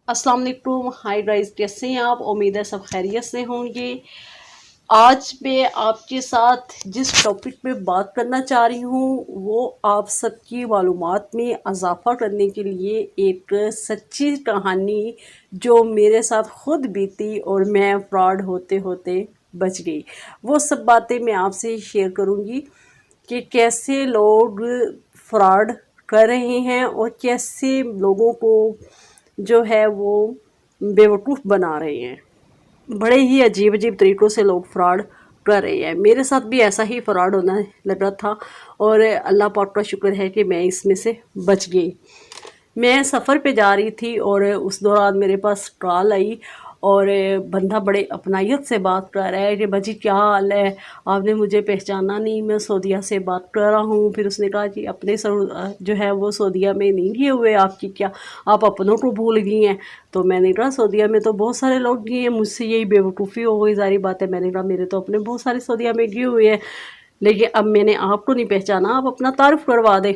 अस्सलाम वालेकुम। Hi guys, कैसे हैं आप? उम्मीद है सब खैरियत से होंगे। आज मैं आपके साथ जिस टॉपिक पे बात करना चाह रही हूँ वो आप सबकी मालूमात में इजाफ़ा करने के लिए एक सच्ची कहानी जो मेरे साथ खुद बीती और मैं फ्रॉड होते होते बच गई, वो सब बातें मैं आपसे शेयर करूँगी कि कैसे लोग फ्रॉड कर रहे हैं और कैसे लोगों को जो है वो बेवकूफ़ बना रहे हैं। बड़े ही अजीब अजीब तरीक़ों से लोग फ्रॉड कर रहे हैं। मेरे साथ भी ऐसा ही फ्रॉड होना लगा था और अल्लाह पाक का शुक्र है कि मैं इसमें से बच गई। मैं सफ़र पे जा रही थी और उस दौरान मेरे पास कॉल आई और बंदा बड़े अपनायत से बात कर रहा है कि बाजी क्या हाल है, आपने मुझे पहचाना नहीं, मैं सऊदीया से बात कर रहा हूँ। फिर उसने कहा कि अपने जो है वो सऊदीया में नहीं गए हुए, आपकी क्या आप अपनों को भूल गई हैं? तो मैंने कहा सऊदीया में तो बहुत सारे लोग गए हैं, मुझसे यही बेवकूफ़ी हो गई, सारी बात है। मैंने कहा मेरे तो अपने बहुत सारे सऊदीया में गए हुए हैं, लेकिन अब मैंने आपको नहीं पहचाना, आप अपना तारुफ करवा दें।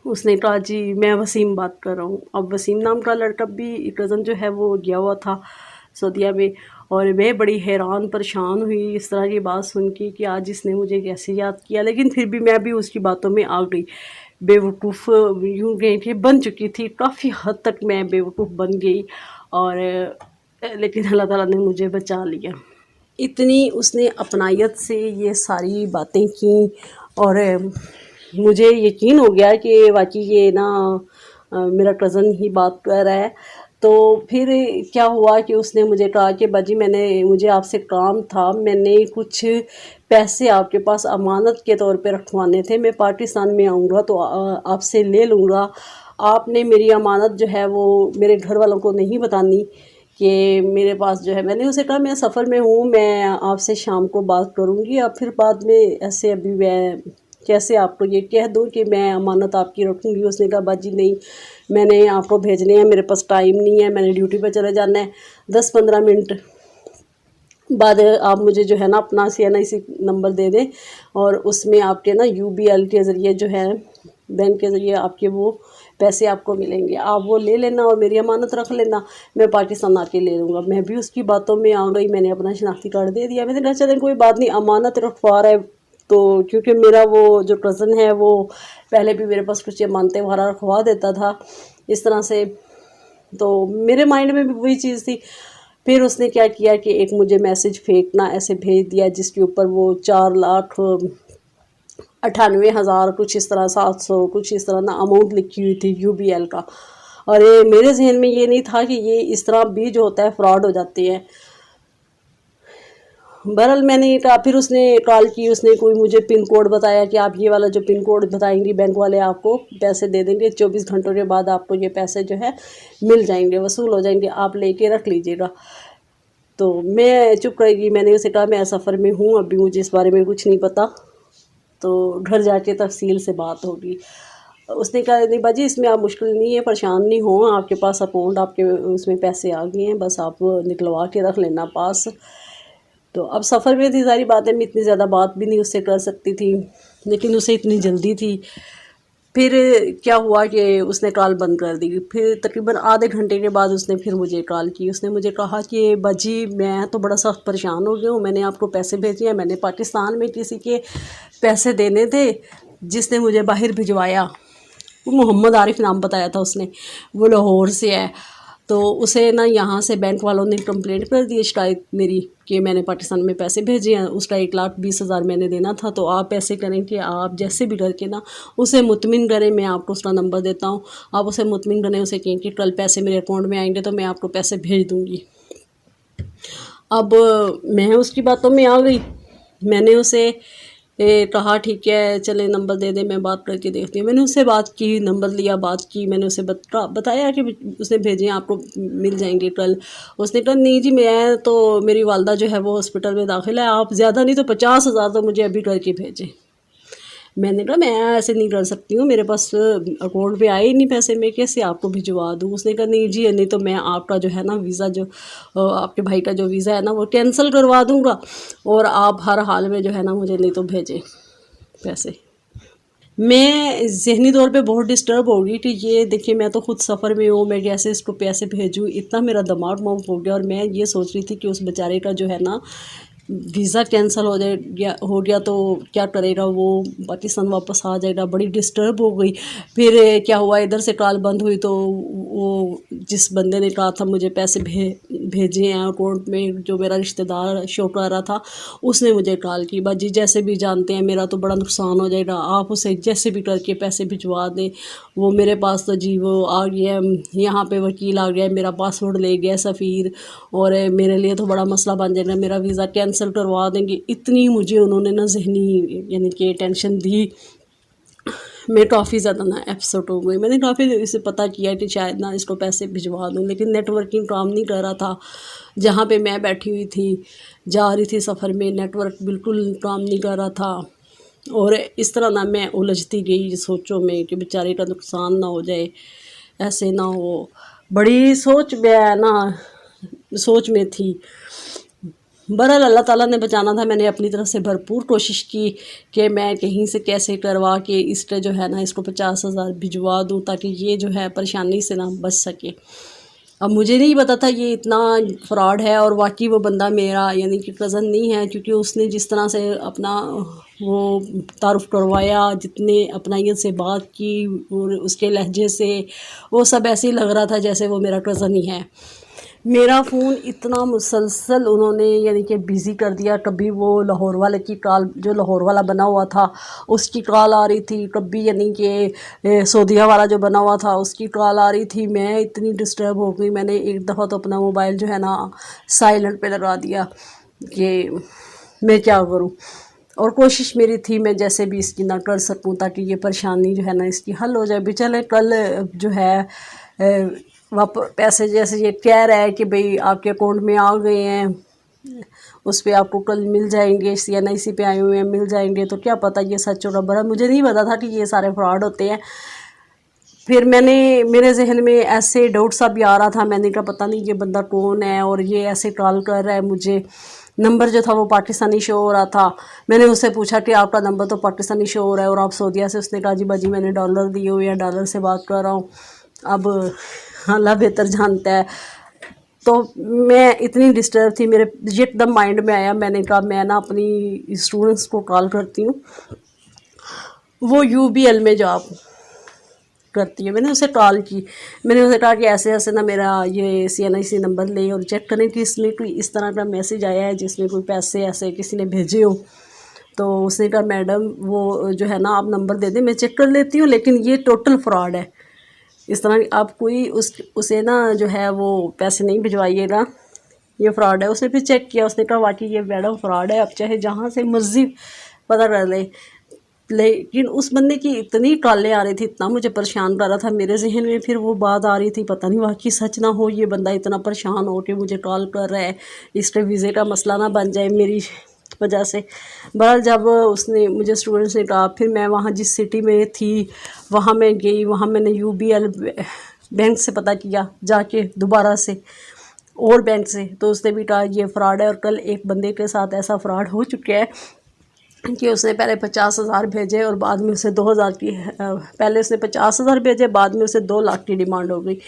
उसने कहा जी मैं वसीम बात कर रहा हूँ। अब वसीम नाम का लड़का भी कज़न जो है वो गया हुआ था सऊदीया में, और मैं बड़ी हैरान परेशान हुई इस तरह की बात सुन के कि आज इसने मुझे कैसे याद किया। लेकिन फिर भी मैं भी उसकी बातों में आ गई। बेवकूफ़ यूँ गई थी, बन चुकी थी, काफ़ी हद तक मैं बेवकूफ़ बन गई, और लेकिन अल्लाह ताला ने मुझे बचा लिया। इतनी उसने अपनायत से ये सारी बातें की और मुझे यकीन हो गया कि वाकई ये ना मेरा कज़न ही बात कर रहा है। तो फिर क्या हुआ कि उसने मुझे कहा कि बाजी मुझे आपसे काम था, मैंने कुछ पैसे आपके पास अमानत के तौर पे रखवाने थे, मैं पाकिस्तान में आऊँगा तो आपसे ले लूँगा। आपने मेरी अमानत जो है वो मेरे घर वालों को नहीं बतानी कि मेरे पास जो है। मैंने उसे कहा मैं सफ़र में हूँ, मैं आपसे शाम को बात करूँगी। अब फिर बाद में ऐसे अभी मैं कैसे आपको ये कह दूँ कि मैं अमानत आपकी रखूँगी? उसने कहा बाजी नहीं, मैंने आपको भेजने हैं, मेरे पास टाइम नहीं है, मैंने ड्यूटी पर चले जाना है। 10-15 मिनट बाद आप मुझे जो है ना अपना CNIC नंबर दे दें और उसमें आपके ना UBL के ज़रिए जो है बैंक के ज़रिए आपके वो पैसे आपको मिलेंगे, आप वो ले लेना और मेरी अमानत रख लेना, मैं पाकिस्तान आके ले लूँगा। मैं भी उसकी बातों में आ गई, मैंने अपना शनाख्ती कार्ड दे दिया। मैंने कहा चलें कोई बात नहीं, अमानत रखवा रहा है तो, क्योंकि मेरा वो जो कज़न है वो पहले भी मेरे पास कुछ अमानतें वगैरह रखवा देता था इस तरह से, तो मेरे माइंड में भी वही चीज़ थी। फिर उसने क्या किया कि एक मुझे मैसेज फेंकना ऐसे भेज दिया जिसके ऊपर वो 4,98,000 कुछ इस तरह 700 कुछ इस तरह ना अमाउंट लिखी हुई थी UBL का। और ये मेरे जहन में ये नहीं था कि ये इस तरह भी जो होता है फ्रॉड हो जाते हैं। बहरहाल मैंने कहा, फिर उसने कॉल की, उसने कोई मुझे पिन कोड बताया कि आप ये वाला जो पिन कोड बताएंगी बैंक वाले आपको पैसे दे देंगे, 24 घंटों के बाद आपको ये पैसे जो है मिल जाएंगे, वसूल हो जाएंगे, आप लेके रख लीजिएगा। तो मैं चुप रहेगी, मैंने उसे कहा मैं सफ़र में हूँ, अभी मुझे इस बारे में कुछ नहीं पता, तो घर जाके तफसील से बात होगी। उसने कहा नहीं बाजी इसमें आप मुश्किल नहीं है, परेशान नहीं हो, आपके पास अकाउंट आपके उसमें पैसे आ गए हैं, बस आप निकलवा के रख लेना पास। तो अब सफ़र में थी, सारी बातें मैं इतनी ज़्यादा बात भी नहीं उससे कर सकती थी, लेकिन उसे इतनी जल्दी थी। फिर क्या हुआ कि उसने कॉल बंद कर दी। फिर तकरीबन आधे घंटे के बाद उसने फिर मुझे कॉल की। उसने मुझे कहा कि बाजी मैं तो बड़ा सख्त परेशान हो गया हूँ, मैंने आपको पैसे भेजे हैं, मैंने पाकिस्तान में किसी के पैसे देने थे जिसने मुझे बाहर भिजवाया, वो मोहम्मद आरिफ नाम बताया था उसने, वो लाहौर से है। तो उसे ना यहाँ से बैंक वालों ने कंप्लेंट कर दी, शिकायत मेरी कि मैंने पाकिस्तान में पैसे भेजे हैं, उसका 1,20,000 मैंने देना था। तो आप ऐसे करें कि आप जैसे भी करके ना उसे मुतमिन करें, मैं आपको उसका नंबर देता हूँ, आप उसे मुतमिन करें, उसे कहें कि कल पैसे मेरे अकाउंट में आएंगे तो मैं आपको पैसे भेज दूँगी। अब मैं उसकी बातों में आ गई, मैंने उसे कहा ठीक है चले नंबर दे दे, मैं बात करके देखती हूँ। मैंने उससे बात की, नंबर लिया, बात की, मैंने उसे बताया कि उसने भेजे हैं, आपको मिल जाएंगे कल। उसने कहा नहीं जी मैं तो, मेरी वालदा जो है वो हॉस्पिटल में दाखिल है, आप ज़्यादा नहीं तो 50,000 तो मुझे अभी करके भेजें। मैंने कहा मैं ऐसे नहीं कर सकती हूँ, मेरे पास अकाउंट पे आए ही नहीं पैसे, मैं कैसे आपको भिजवा दूँ? उसने कहा नहीं जी, नहीं तो मैं आपका जो है ना वीज़ा, जो आपके भाई का जो वीज़ा है ना वो कैंसिल करवा दूँगा, और आप हर हाल में जो है ना मुझे नहीं तो भेजें पैसे। میں ذہنی طور پہ بہت ڈسٹرب ہو گئی کہ یہ دیکھیں میں تو خود سفر میں ہوں، میں کیسے اس کو پیسے بھیجوں، اتنا میرا دماغ موف ہو گیا. اور میں یہ سوچ رہی تھی کہ اس بیچارے کا جو ہے نا ویزا کینسل ہو گیا تو کیا کرے گا وہ، پاکستان واپس آ جائے گا. بڑی ڈسٹرب ہو گئی. پھر کیا ہوا، ادھر سے کال بند ہوئی تو وہ جس بندے نے کہا تھا مجھے پیسے بھیجے ہیں اکاؤنٹ میں، جو میرا رشتہ دار شو کر رہا تھا، اس نے مجھے کال کی. باجی جیسے بھی جانتے ہیں میرا تو بڑا نقصان ہو جائے گا، آپ اسے جیسے بھی کر کے پیسے بھجوا دیں. وہ میرے پاس تو جی وہ آ گیا، یہاں پہ وکیل آ گیا، میرا پاسورڈ لے گیا سفیر، اور میرے لیے تو بڑا مسئلہ بن جائے گا، میرا ویزا کینسل کروا دیں گے. اتنی مجھے انہوں نے نا ذہنی یعنی کہ ٹینشن دی. میں کافی زیادہ نا اپسٹ ہو گئی. میں نے کافی اسے پتہ کیا کہ شاید نا اس کو پیسے بھجوا دوں، لیکن نیٹ ورکنگ کام نہیں کر رہا تھا. جہاں پہ میں بیٹھی ہوئی تھی جا رہی تھی سفر میں، نیٹ ورک بالکل کام نہیں کر رہا تھا. اور اس طرح نہ میں الجھتی گئی سوچوں میں کہ بیچارے کا نقصان نہ ہو جائے، ایسے نہ ہو. بڑی سوچ میں تھی. بہرحال اللہ تعالیٰ نے بچانا تھا. میں نے اپنی طرف سے بھرپور کوشش کی کہ میں کہیں سے کیسے کروا کے اس کا جو ہے نا اس کو 50,000 بھجوا دوں تاکہ یہ جو ہے پریشانی سے نہ بچ سکے. اب مجھے نہیں پتا تھا یہ اتنا فراڈ ہے، اور واقعی وہ بندہ میرا یعنی کہ کزن نہیں ہے، کیونکہ اس نے جس طرح سے اپنا وہ تعارف کروایا، جتنے اپنائیت سے بات کی اور اس کے لہجے سے، وہ سب ایسے ہی لگ رہا تھا جیسے وہ میرا کزن ہی ہے. میرا فون اتنا مسلسل انہوں نے یعنی کہ بزی کر دیا. کبھی وہ لاہور والے کی کال، جو لاہور والا بنا ہوا تھا اس کی کال آ رہی تھی، کبھی یعنی کہ سعودیہ والا جو بنا ہوا تھا اس کی کال آ رہی تھی. میں اتنی ڈسٹرب ہو گئی، میں نے ایک دفعہ تو اپنا موبائل جو ہے نا سائلنٹ پہ لگا دیا کہ میں کیا کروں. اور کوشش میری تھی میں جیسے بھی اس کی نہ کر سکوں تاکہ یہ پریشانی جو ہے نا اس کی حل ہو جائے. بھی چلے کل جو ہے پیسے جیسے یہ کہہ رہا ہے کہ بھئی آپ کے اکاؤنٹ میں آ گئے ہیں، اس پہ آپ کو کل مل جائیں گے، CNIC پہ آئے ہوئے ہیں مل جائیں گے. تو کیا پتہ یہ سچ ہوگا، برا مجھے نہیں پتا تھا کہ یہ سارے فراڈ ہوتے ہیں. پھر میرے ذہن میں ایسے ڈاؤٹ سا بھی آ رہا تھا. میں نے کہا پتہ نہیں یہ بندہ کون ہے اور یہ ایسے کال کر رہا ہے مجھے. نمبر جو تھا وہ پاکستانی شو ہو رہا تھا. میں نے اس سے پوچھا کہ آپ کا نمبر تو پاکستانی شو ہو رہا ہے اور آپ سعودیہ سے. اس نے کہا جی باجی میں نے ڈالر دیے ہوئے ہیں، ڈالر سے بات کر رہا ہوں. اب اللہ بہتر جانتا ہے. تو میں اتنی ڈسٹرب تھی، میرے ایک دم مائنڈ میں آیا، میں نے کہا میں نا اپنی اسٹوڈنٹس کو کال کرتی ہوں، وہ UBL میں جاب کرتی ہے. میں نے اسے کال کی، میں نے اسے کہا کہ ایسے ایسے نا میرا یہ CNIC نمبر لیں اور چیک کریں کہ اس میں کوئی اس طرح کا میسیج آیا ہے جس میں کوئی پیسے ایسے کسی نے بھیجے ہوں. تو اس نے کہا میڈم وہ جو ہے نا آپ نمبر دے دیں میں چیک کر لیتی ہوں، لیکن یہ ٹوٹل فراڈ ہے. اس طرح آپ کوئی اسے نا جو ہے وہ پیسے نہیں بھجوائیے گا، یہ فراڈ ہے. اس نے پھر چیک کیا، اس نے کہا واقعی یہ میڈم فراڈ ہے، آپ چاہے جہاں سے مرضی پتہ کر لیں. لیکن اس بندے کی اتنی کالیں آ رہی تھی، اتنا مجھے پریشان کر رہا تھا. میرے ذہن میں پھر وہ بات آ رہی تھی پتہ نہیں واقعی سچ نہ ہو، یہ بندہ اتنا پریشان ہو کہ مجھے کال کر رہا ہے، اس کے ویزے کا مسئلہ نہ بن جائے میری وجہ سے. بہرحال جب اس نے مجھے اسٹوڈنٹس نے کہا، پھر میں وہاں جس سٹی میں تھی وہاں میں گئی، وہاں میں نے UBL بینک سے پتہ کیا جا کے دوبارہ سے اور بینک سے. تو اس نے بھی کہا یہ فراڈ ہے. اور کل ایک بندے کے ساتھ ایسا فراڈ ہو چکا ہے کہ اس نے پہلے 50,000 بھیجے اور بعد میں اسے 2,000 کی، پہلے اس نے 50,000 بھیجے، بعد میں اسے 2 لاکھ کی ڈیمانڈ ہو گئی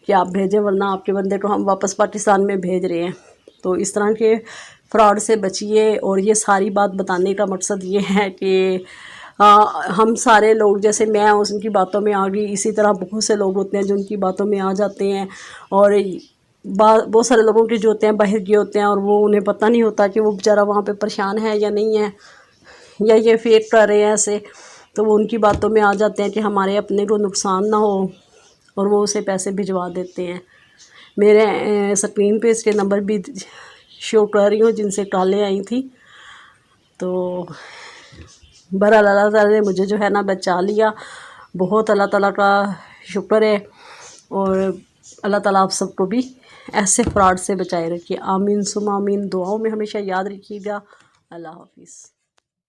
کہ آپ بھیجیں ورنہ آپ کے بندے کو ہم واپس پاکستان میں بھیج رہے ہیں. تو اس طرح کے فراڈ سے بچیے. اور یہ ساری بات بتانے کا مقصد یہ ہے کہ ہم سارے لوگ، جیسے میں ان کی باتوں میں آ گئی، اسی طرح بہت سے لوگ ہوتے ہیں جو ان کی باتوں میں آ جاتے ہیں. اور بہت سارے لوگوں کے جو ہوتے ہیں باہر گئے ہوتے ہیں اور وہ انہیں پتہ نہیں ہوتا کہ وہ بیچارہ وہاں پہ پریشان ہے یا نہیں ہے، یا یہ فیک کر رہے ہیں ایسے. تو وہ ان کی باتوں میں آ جاتے ہیں کہ ہمارے اپنے کو نقصان نہ ہو، اور وہ اسے پیسے بھجوا دیتے ہیں. میرے اسکرین پہ اس کے نمبر بھی شو کر رہی ہوں جن سے کالیں آئی تھیں. تو بہرحال اللہ تعالیٰ نے مجھے جو ہے نا بچا لیا. بہت اللہ تعالیٰ کا شکر ہے. اور اللہ تعالیٰ آپ سب کو بھی ایسے فراڈ سے بچائے رکھیے. آمین ثم آمین. دعاؤں میں ہمیشہ یاد رکھیے گا. اللہ حافظ.